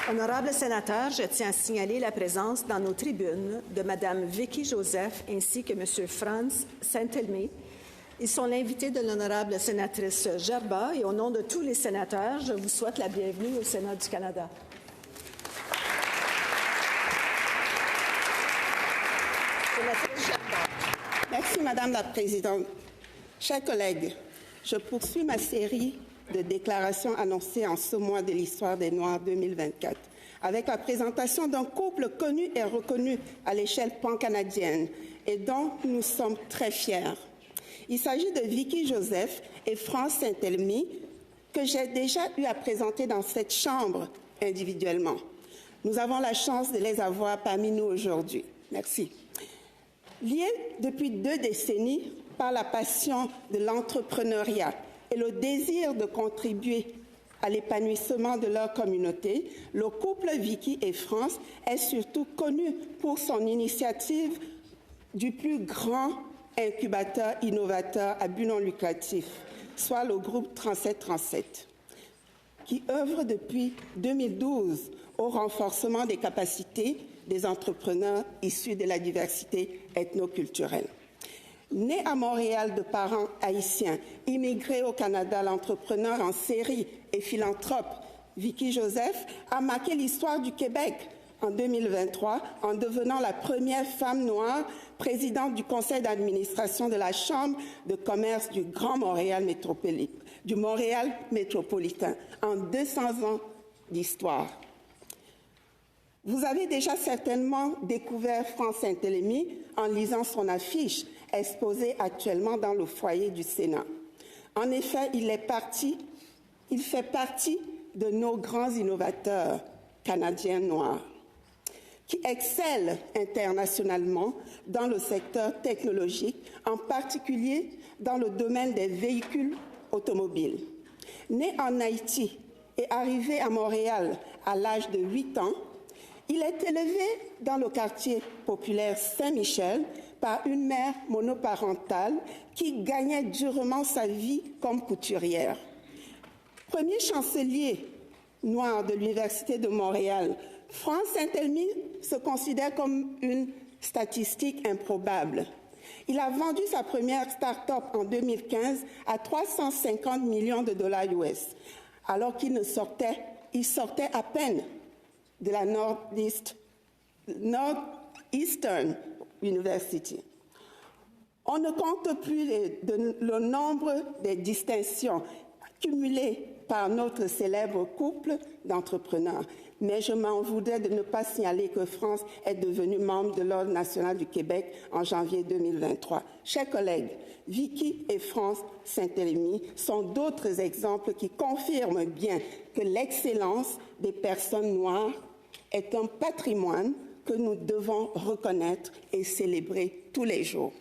Honorables sénateurs, je tiens à signaler la présence dans nos tribunes de Mme Vicky Joseph ainsi que M. Franz Saint-Elmy. Ils sont l'invité de l'honorable sénatrice Gerba et au nom de tous les sénateurs, je vous souhaite la bienvenue au Sénat du Canada. Sénatrice Gerba. Merci, Madame la Présidente. Chers collègues, je poursuis ma série de déclarations annoncées en ce mois de l'histoire des Noirs 2024, avec la présentation d'un couple connu et reconnu à l'échelle pan-canadienne et dont nous sommes très fiers. Il s'agit de Vicky Joseph et Franz Saint-Elmy, que j'ai déjà eu à présenter dans cette chambre individuellement. Nous avons la chance de les avoir parmi nous aujourd'hui. Merci. Liés depuis 2 décennies par la passion de l'entrepreneuriat et le désir de contribuer à l'épanouissement de leur communauté, le couple Vicky et Franz est surtout connu pour son initiative du plus grand incubateur innovateur à but non lucratif, soit le groupe 3737, qui œuvre depuis 2012 au renforcement des capacités des entrepreneurs issus de la diversité ethnoculturelle. Né à Montréal de parents haïtiens, immigré au Canada, l'entrepreneur en série et philanthrope Vicky Joseph a marqué l'histoire du Québec en 2023 en devenant la première femme noire présidente du conseil d'administration de la Chambre de commerce du Grand Montréal métropolitain en 200 ans d'histoire. Vous avez déjà certainement découvert Franz Saint-Elmy en lisant son affiche exposée actuellement dans le foyer du Sénat. En effet, il fait partie de nos grands innovateurs canadiens noirs qui excellent internationalement dans le secteur technologique, en particulier dans le domaine des véhicules automobiles. Né en Haïti et arrivé à Montréal à l'âge de 8 ans, il est élevé dans le quartier populaire Saint-Michel par une mère monoparentale qui gagnait durement sa vie comme couturière. Premier chancelier noir de l'Université de Montréal, Franz Saint-Elmy se considère comme une statistique improbable. Il a vendu sa première start-up en 2015 à 350 millions de dollars US, alors qu'il sortait à peine de la Northeastern University. On ne compte plus le nombre des distinctions cumulées par notre célèbre couple d'entrepreneurs, mais je m'en voudrais de ne pas signaler que Franz est devenu membre de l'Ordre national du Québec en janvier 2023. Chers collègues, Vicky et Franz Saint-Elmy sont d'autres exemples qui confirment bien que l'excellence des personnes noires est un patrimoine que nous devons reconnaître et célébrer tous les jours.